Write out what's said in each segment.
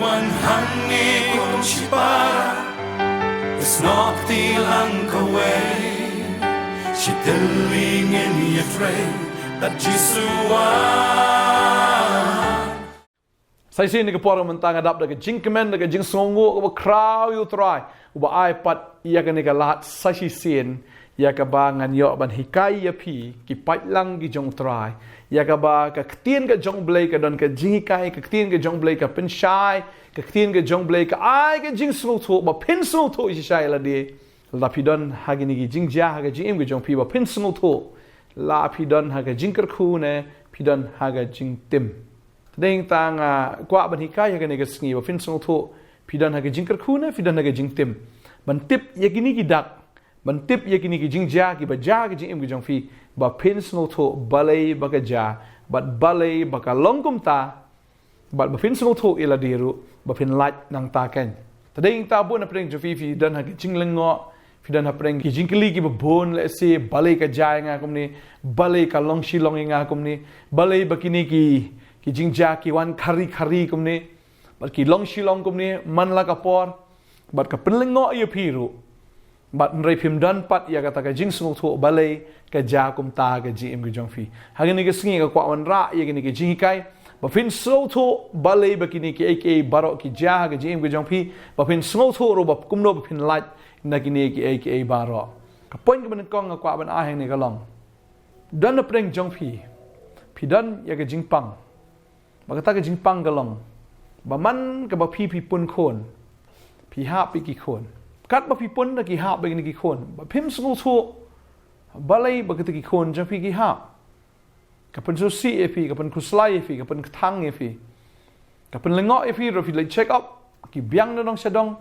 wan hangi kung shipara Snok tilang kaway She telling in your tray That Jisuan Sai sin ni kapora mentang adap da jingkemen da jing songo ka kraw yu try uba iPad ia ka ni ka lat sai sin ia ka ba ngan yo ban hikai ya pi ki pat lang gi jong try ia ka ba ka tien ka jong blay ka don ka jing hikai ka tien ka jong blay ka pen shai ka tien ka jong blay ka ai ka jing songo tho ba pen songo tho i shai la de la pi don ha gi ni gi jing ja ha ga jing im gi jong pi ba pen songo tho la pi don ha ga jingkyrkhu ne pi don ha ga jingtim Ding tang kwa ban hikai ha ga sngi ba fin song tho pidan ha ga jingkyrkhu na pidan ha ga jingtim ban tip yakini ki dak ban tip yakini ki jingja ki ba ja ki jingim ki jong fi ba fin song tho balai ba ga ja bat balai ba ka longkum ta ba fin song tho ila diru ba fin lat nang ta ken tading ta bu na preng jo fi dan ha ga jinglengo fidan ha preng ki jingkli ki ba bon le se balai ka ja nga kumni balai ka long Shillong nga kumni balai ba kini ki jingja ki wan khari kumni bat ki long Shillong kumni man la ka por bat ka penlengo ye phiru bat nrei phim dan pat ya kata ka jing sung tho balai ka ja kum ta ka ji im gi jong fi hagini ke sngi ka kwa wan ra ye gini ke jing kai ba fin so tho balai ba kini ki ak baro ki ja ka ji im gi jong fi ba fin so tho ro ba kum no ba fin lat na kini ki ak baro ka pon ka ban kong ka kwa ban a heng ni ka long dan na preng jong fi dan ya ka jing pang Bagata ke jingpang galong baman ke ba pi pun khon pi ha pi ki khon kat ba pi pun da ki ha ba ni ki khon ba phim sung tho balai ba ki khon ja pi ki ha ka pen so si e pi ka pen kuslai e pi ka pen thang e pi ka pen lengo e pi ro pi le check up ki biang na dong sedong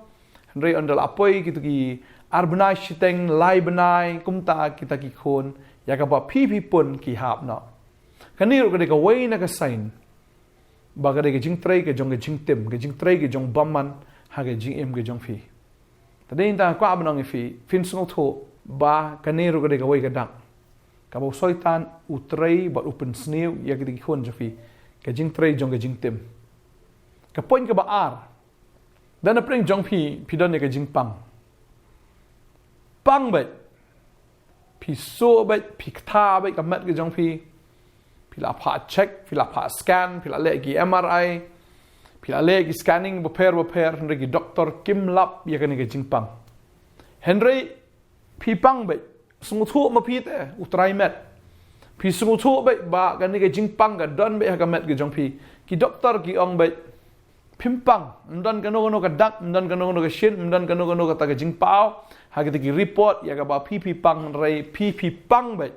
rei ondal apoi ki tu ki arbanai shiteng lai banai kumta kita ki khon ya ka ba pi pun ki hap no kani ro ka de ka wei na ka sign baga de jing trai ke jong jing tim ke jing trai ke jong bamman ha ke jing em ke jong fi tadin ta kwa abnong fi fin sung tho ba kaneru ke de wai ke dak ka bo soitan utrai ba open sneu ya ke di khon jo fi ke jing trai jong ke jing tim ka point ke ba ar dan a pring jong fi don ke jing pang ba pi so ba pi tha ba ka mat ke jong fi Pila pa check, pila pa scan, pila le ki MRI, pila le ki scanning beper Henry ki doktor Kim Lap ya kan ke jingpang. Henry pi pang be sungu thu ma pi te utrai met. Pi sungu thu be ba kan ke jingpang ga don be ha met ke jong pi. Ki doktor ki ong be pimpang ndon kan no ka dak ndon kan no ka shin ndon kan no ka ta ke jingpao ha ke ki report ya ka ba pi pang rei pi pang be.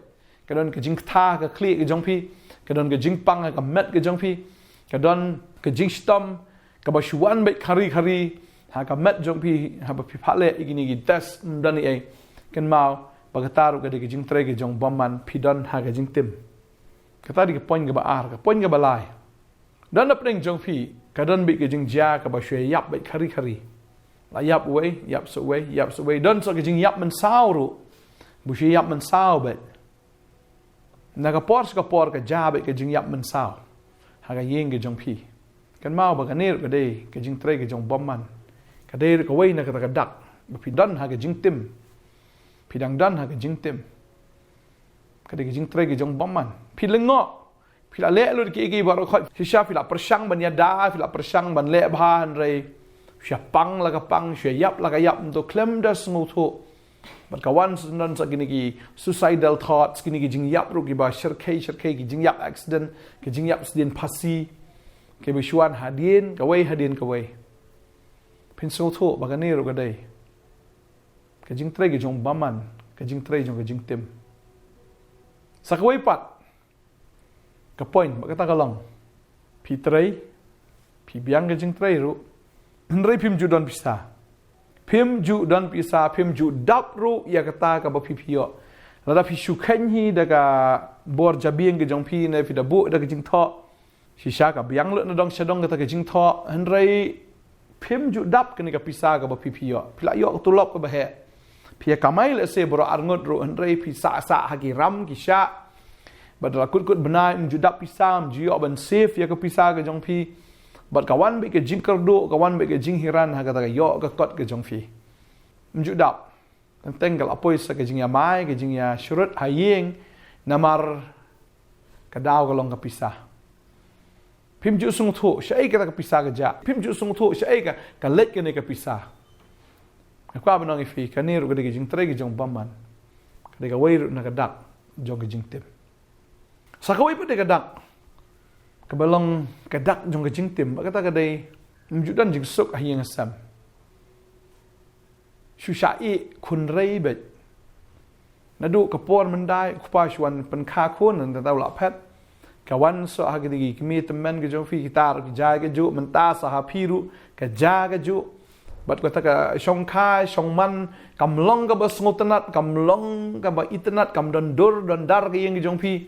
Kadon ke jing tha ka kli ke jong pi kadon ke jing pang ka met ke jong pi kadon ke jing stom ka ba shuan be khari ha ka met jong pi ha ba pi phale igini gi test dan e ken mau ba ka taru ke de jing tre ke jong bomman pi don ha ke jing tim ka ta di ke point ke ba ar ka point ke ba lai dan na preng jong pi kadon bi ke jing ja ka ba shwe yap be khari la yap so we don so ke jing yap man sao ru bu shwe yap man sao be Naga por ka jabe ke jing yap man sao ha ga yeng ke jong pi kan mau ba ka ner ka de ke jing tre ke jong bomman ka de ka wei na ka dak ba pi dan ha ke jing tim pi dang dan ha ke jing tim ka de ke jing tre ke jong bomman pi lengo pi la le lu ke ba ro khoi si sha pi la persang ban ya da pi la persang ban le ba han re sha pang la ka pang sha yap la ka yap to klem da smu tho But kawan non sa gini ki suicidal thoughts gini ki jing yap ru ki ba shirkei ki jing yap accident ki jing yap sedin pasi ke bishuan hadien kawai pin so tho ba gani ru ga dai ke jing tre ki jong baman ke jing tre jong ke jing tim sa kawai pat ka point ba kata kalong pi tre pi biang ke jing tre ru nrei pim ju don pisa Pim ju dan pisa pim ju dap ru ya kata ka ba pipio la pi shu khen hi da ka bor jabing ke jong pi ne fi da bu da ke jing tho si sha ka biang le na dong shadong ka ta ke jing tho henrei pim ju dap ke ni ka pisa ka ba pipio pila yo tu lop ka ba he pi ka mai le se bro arngot ru henrei pi sa ha ki ram ki sha badala kut benai ju dap pisa ju yo ban safe ya ka pisa ke jong pi Bat kawan be ke jingkyrkhu, kawan be ke jinghiran ha kata yo ka kot ke jong fi. Mju dap. Tentang kalau apa isa ke jing ya mai, ke jing ya syurut haying namar kadau kalong kapisah. Phim ju sung thu, syai kata kapisah ke ja. Phim ju sung thu, syai ka let ke ne kapisah. Kwa benong ifi kanir ke jing tre ke jong baman. Ke ka wei na ka dak jong ke jing tim. Sakawai pa de ka dak. Kebalong ka dak jong ke jing tim, kata ka dai mjudan jing suk haying asam. Syai kun rei bet. Nadu kapor mendai kupa shwan pen kha khon nan ta la phet. Kawan so ha gidi kimi temen ke jong fi gitar ke ja ke ju menta sa ha phiru ke ja ke ju. Bat kata ka shong khai shong man kam long ka bas ngotenat kam long ka ba internet kam don dur don dar ke yang jong pi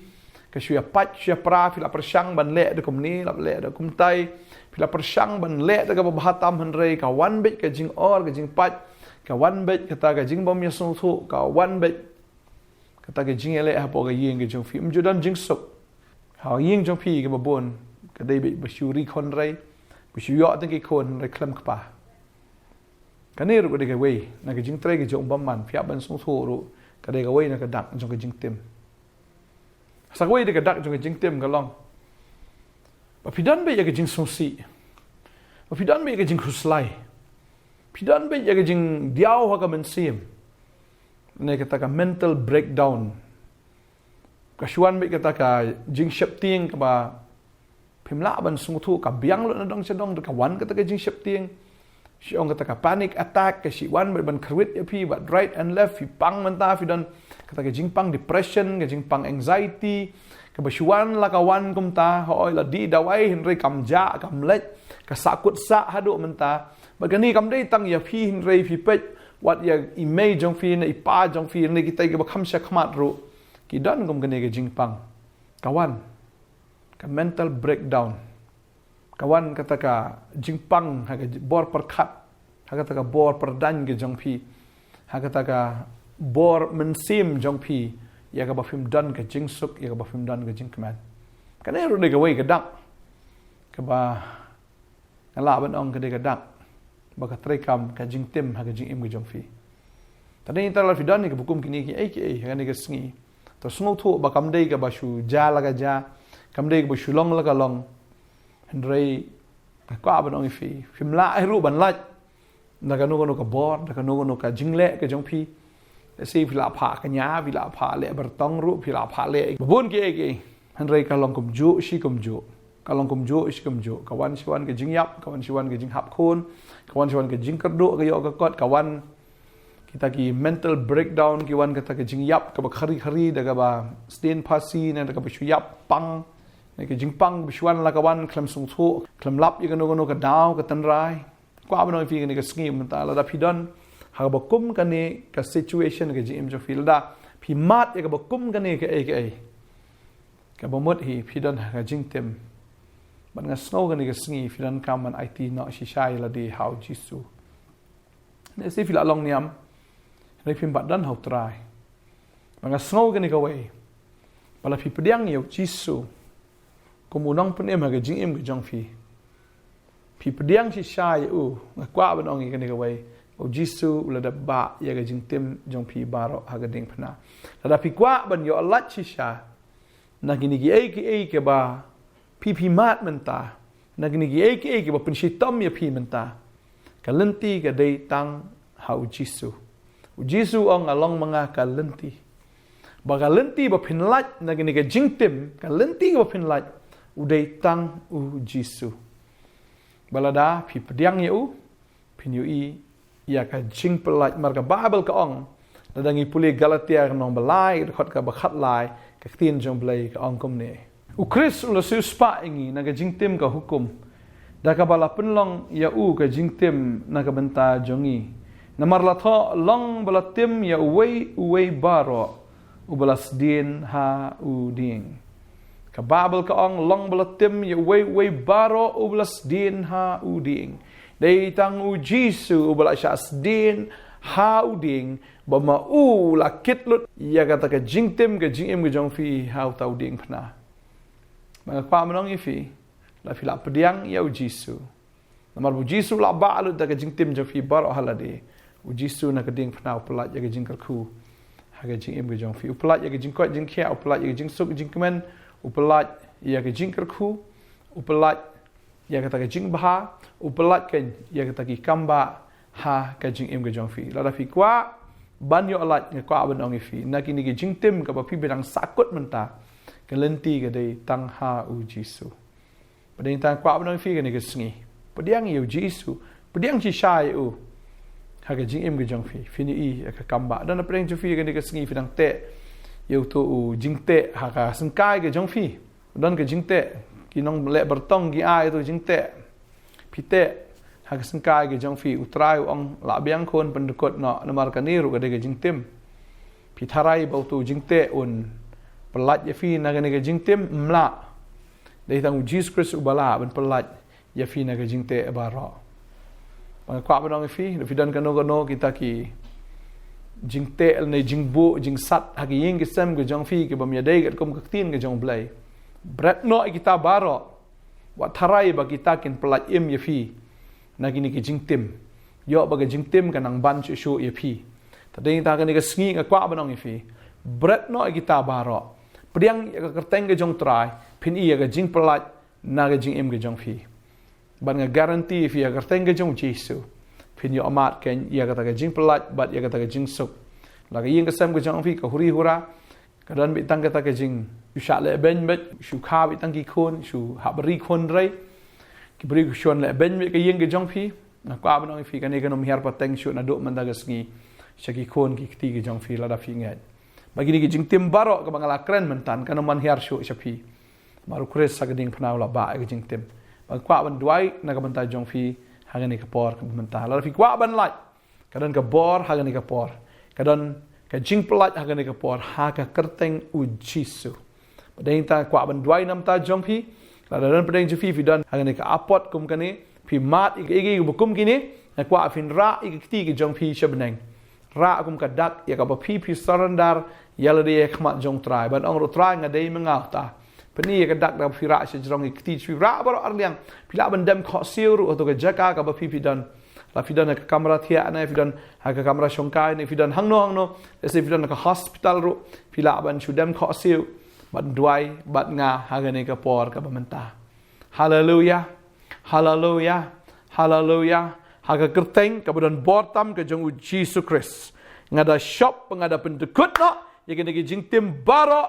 ka shia pat shia pra fi la persang ban le de kum ni la le de kum tai fi la persang ban le de ka ba hatam han rei ka wan bit ka jing or ka jing pat ka wan bit kata ka jing bom ya sung thu ka wan bit kata ka jing ele ha po ka yang ke jong fi mjudan jing suk ha yang jong pi ka ba bon ka dei bit ba shuri khon rei ba shu yo ten ki khon rei klam ka pa kanir ko de ka wei na ka jing tre ke jong bam man phia ban sung thu ru ka de ka wei na ka dak jong ka jing tim sa wei de ka dak jong ka jing tim ka long ba pidan be ya ka jing sung si ba pidan be ka jing khuslai pidan be ya ka jing diao ha ka men sim ne ka ta ka mental breakdown ka shuan be ka ta ka jing shep tieng ka ba phimla ban sung thu ka biang lo na dong chadong ka wan ka ta ka jing shep tieng Shillong kata ka panic attack ke si wan ban kruit ya pi but right and left fi pang menta fi dan kata ke jingpang depression ke jingpang anxiety ke basuan la kawan kum ta hoi la di dawai hinre kam ja kam let ka sakut sa hadu menta bagani kam dei tang ya fi hinre fi pet what ya image jong fi na ipa jong fi ne kita ke bakham sha khmat ru ki dan kum gane ke jingpang kawan ka mental breakdown kawan kata ka jingpang ha bor perkhat ha kata ka bor perdan ke jong pi ha kata ka bor mensim jong pi ya ka ba phim dan ke jingsuk ya ka ba phim dan ke jingkman kana ru de ka wei ka dak ka ba ala ban ong ka de ka dak ba ka trekam ka jingtim ha ka jingim ke jong pi tadi ta la fi dan ni ka bukum kini ki ai ki ai ha ni ka sngi to sngo thu ba kam dei ka ba shu ja la ka ja kam dei ka ba shu long la ka long Henry ko abang orang fi film la ai ru ban la na ka no ka bor na ka no ka jingle ka jong pi le si fi la pha ka nya vi la pha le ber tong ru fi la pha le bun ki Henry ka long kum ju shi kum ju ka long kum ju shi kum ju ka wan shwan ka jing yap ka wan shwan ka jing hap khon ka wan shwan ka jing kerdu ka yo ka kot ka wan kita ki mental breakdown ki wan ka ta ka jing yap ka ba khari da ka ba stain pasi na da ka ba shu yap pang Nai ke jingpang bisuan la kawan klem sung thu klem lap ye kano ka daw ka tanrai kwa bano fi ni ka scheme ta la da pidon ha ba kum ka ni ka situation ka jim jo fil da phi mat ye ka ba kum ka ni ka ai ka ba mot hi pidon ka jingtem ban nga snow ka ni ka sngi pidon kam man it no shi shai la di how jisu ne se fil along niam ne phim bat dan how try ban nga snow ka ni ka wei bala phi pediang ye jisu Kumunang pun em haga jing em ke jong fi. Pi pediang si shay u ngakwa ban ong ikani ka wai. O jisu ula da ba ya ga jing tim jong pi baro haga ding pna. La pi kwa ban yo alat si sha. Na gini gi ai ke ba pi mat menta. Na gini gi ai ke ba pin shi tom ya pi menta. Ka lenti ka dei tang ha u jisu. U jisu ong along mga ka lenti. Ba ka lenti ba pin lat na gini ka jing tim ka lenti ba pin lat. Udai tang u jisu balada pi pediang yu pin yu ya ka jing pelat marga babel ka ong ladangi puli galatia nong balai khot ka bakhat lai ka tin jong blai ka ong kom ne u kris ula su spa ingi na ka jing tim ka hukum da ka bala penlong ya u ka jing tim na ka benta jongi na marla tho long bala tim ya uwei baro u balas din ha u ding ka babel ka ong long balatim ye way baro ublas din ha uding dei tang u jisu ubla syas din ha uding ba ma u la kitlut ya kata ka jingtim ka jingim ka jong fi ha tau ding pna mga pa manong ifi la phila pediang ya ujisu namar ujisu la ba alu da jingtim jo fi bar halade ujisu na keding pnau pelat ya jingkyrkhu haga jingim ge jong fi upelat ya jingkot jingkhia upelat ya jingsuk jingkemen upelat ya jingkyrkhu upelat ya kata jingbha upelat kan ya kata kamba ha ka jingim ge jong fi la fi kwa ban yo alat nge kwa ban ong fi na kini ge jingtim ka pi bedang sakut menta ke lenti ke dei tang ha ujisu padeng tang kwa ban ong fi ke ne ke sngi pediang yu jisu pediang chi shai u ha ke jingim ge jong fi fini I ka kamba dan padeng ju fi ke ne ke sngi fidang te yu tu u jingte ha ka sengkai ge jong fi dan ke jingte kinong le bertong gi ai tu jingte pite hak sengkai ge jong fi utrai ong la biang khon pendekot no namar kaniru ge ge jingtim pitharai bau tu jingte un pelat ye fi na ge jingtim mla dei tang Jesus Christ ubala ben pelat ye fi na ge jingte baro bang kwa ban fi dan kano kita ki jingte ne jingbu jingsat hak ying ge sem ge jong fi ge bam ye dei ge kom tin ge jong blai brat no kita baro wa tharai ba kita kin pelat im ye fi na kini ki jingtim yo ba ke jingtim kanang ban chu shu ye phi tadeng ta kani ke sngi ka kwa banong ye phi bret no kita baro priang ya ka kerteng ke jong trai phin I ya ka jing pelat na ke jing im ke jong phi ban nga guarantee phi ya kerteng ke jong Jesu phin yo amat ken ya ka ta ke jing pelat bat ya ka ta ke jing suk la ka ying ke sam ke jong phi ka huri hura ka dan bi tang ka ta ke jing sha le ben bet shu kha bi tang ki khon shu ha bri khon rai ki beri kusion le ben me ke yeng ke jong phi na kwa ban ong phi ka ne ka nom hiar pateng shu na do man da gasngi shaki khon ki ti ke jong phi la da phi ngai bagi ni ki jing tim baro ka bangala kren mentan ka nom man hiar shu shapi maru kres sa geding pnau la ba ke jing tim bang kwa ban duai na ka banta jong phi ha ga ni ka por ka menta la phi kwa ban lai ka dan ka bor ha ga ni ka por ka dan ka jing pelat ha ga ni ka por ha ka kerteng u Jisu badeng ta kwa ban duai nam ta jong phi la dan pedeng ju fi dan hang ne ka apot kum kani phi mat igi bukum kini na kwa fin ra igi ti ki jong phi shabneng ra kum ka dak ya ka ba phi sarandar yala de khmat jong trai ban ong ro trai nga dei mengaw ta pani ya ka dak da phi ra se jong igi ti phi ra ba arliang phi la ban dem kho siu ru to ka jaka ka ba phi dan la phi dan ka kamera thia na phi dan ha ka kamera shongkai ne phi dan hang no se phi dan ka hospital ru phi la ban chu dem kho siu bat duai bat nga hagane ka por ka bamenta hallelujah hallelujah hallelujah haga kerteng ka budan bortam ka jong Jesus Christ ngada shop ngada pendekut no ye kene ki jingtim baro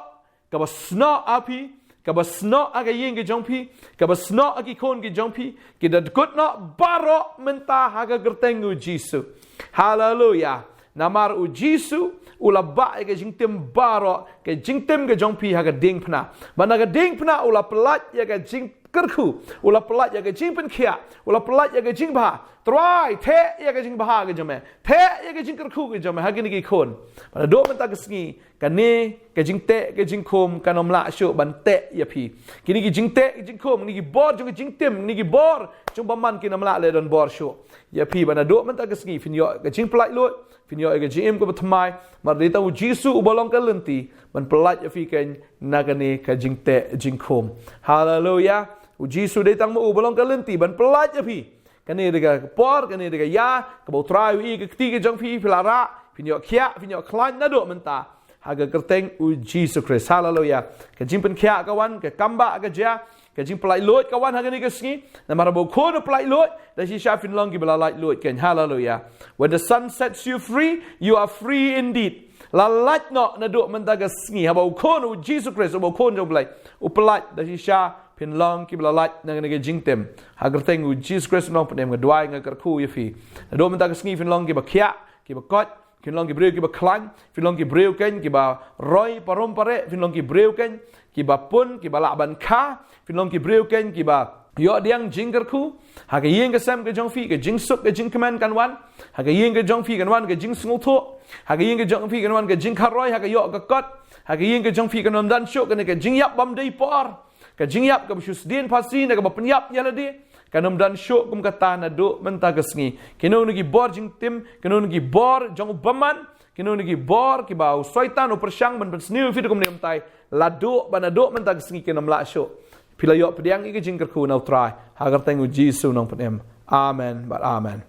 ka basno api ka basno aga yeng ke jongpi ka basno aki kon ke jongpi ki da kut no baro menta haga kerteng Jesus hallelujah namar Jesus ula ba ke jingtim baro ke jingtim ke jongpi haga ding pna bana ga ding pna ula pelat ya ga jingkyrkhu ula pelat ya ga jingpen khia ula pelat ya ga jingba try the ya ga jingba ga jame the ya ga jingkyrkhu ga jame haga ni ki khon bana do menta ke sngi ka ne ke jingte ke jingkhom kanom la shu ban te ya phi kini ki jingte jingkhom ni ki bor jong jingtim ni ki bor jong baman ki nam la le don bor shu ya phi bana do menta ke sngi fin yo ga jing pelat lot fin yo ga jim ko Nongthymmai mar dita u Jisu u bolong ka lenti ban pelat ya fi ken nagane ka jingte jingkhom hallelujah u Jisu dita mo u bolong ka lenti ban pelat ya fi kane dega por kane dega ya ka bo trai i ka ti ke jong fi filara fin yo khia fin yo klan na do menta haga kerteng u Jesus Christ hallelujah ka jimpen khia ka wan ka kamba ka ja ka jing pelai lot ka wan haga ni ka sngi na marabo ko no pelai lot da shi sha fin long ki bala light lot ken hallelujah when the sun sets you free you are free indeed la light no na do menta ka sngi habo ko no Jesus Christ habo ko no pelai u pelai da shi sha pin long ki bala light na ga jingtem haga kerteng u Jesus Christ no pnem ga dwai nga kerkhu ye fi na do menta ka sngi fin long ki ba khia ki ba kot fin long ki breu ki ba klan fin long ki breu ken ki ba roi parom pare fin long ki breu ken ki ba pun ki ba la ban kha fin long ki breu ken ki ba yo diang jingkyrkhu ha ka yeng ka sam ka jong fi ka jing suk ka jing command kan wan ha ka yeng ka jong fi kan wan ka jing sngu tho ha ka yeng ka jong fi kan wan ka jing kharoi ha ka yo ka kot ha ka yeng ka jong fi kan nom dan shok ka jing yap bam dei por ka jing yap ka shus din pasi na ka ba penyap yala de kanom dan shok kum kata na do menta kesngi keno ngi bor jing tim keno ngi bor jong baman keno ngi bor ki bau soitan o persyang ban sniu fi kum nem tai la do bana do menta kesngi kenom la shok Pila yok pediang ika jingkyrkhu nau try. Hagar tengu Jisu nong penem. Amen, but amen.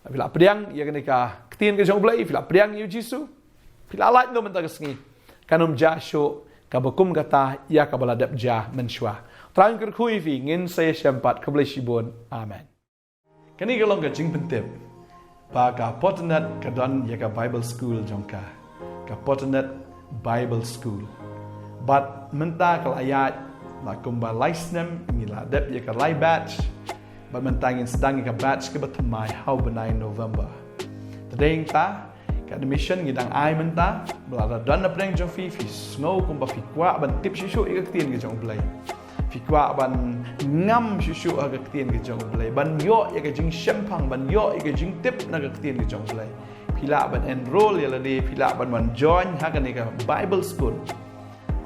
Pila pediang ia kenika ketien ke jong blai. Pila pediang yu Jisu. Pila alat no mentah kesengi. Kanum jasho kabakum kata ia kabaladap jah menshwa. Trang kyrkhu ifi ngin saya syampat keblai shibun. Amen. Kani kalong ka jingpentip. Pa ka potternet kadon ia ka Bible school jongka. Ka potternet Bible school. But mentah kelayat nak kumba licenem ngila dep ia ka lai batch. But mentah ngin sedang ia ka batch ke Nongthymmai how benai November. Tadeng ta ka admission ngidang ai mentah belada don na preng jong fi snow kumba fi kwa ban tip shishu ia ka tien ke jong blai. Fi kwa ban ngam shishu aga ketien ke jong blai ban yo ya ke jing shempang ban yo ya ke jing tip na ke ketien ke jong blai pila ban enroll ya lade pila ban join hakane ka Bible school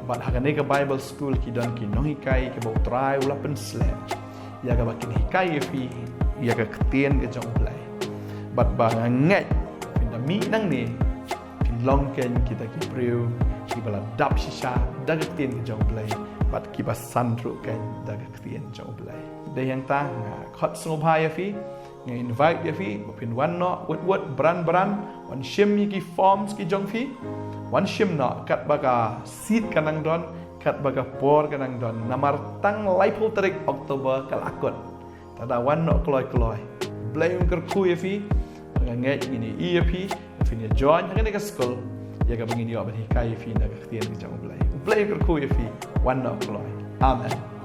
ban hakane ka Bible school ki don ki no hikai ke bau try ula pen slap ya ka bakin hikai fi ya ke ketien ke jong blai bat ba ngai pinda mi nang ni pin long ken kita ki priu ki bala dap shisha dag ketien ke jong blai bat kiba sandru kan daga ketien jong blai de yang ta khot sngobhai ya fi nge invite ya fi pin wan no wet bran wan shim ki forms ki jong fi wan shim no kat baga seat kanang don kat baga por kanang don namar tang laipul tarik Oktober kal akut tada wan no kloi blai kyrkhu ya fi nge ini ya fi ni join ngene ka school ya ka bangin yo ban hikai fi daga ketien jong blai blai kyrkhu ya fi one no kloi. Amen.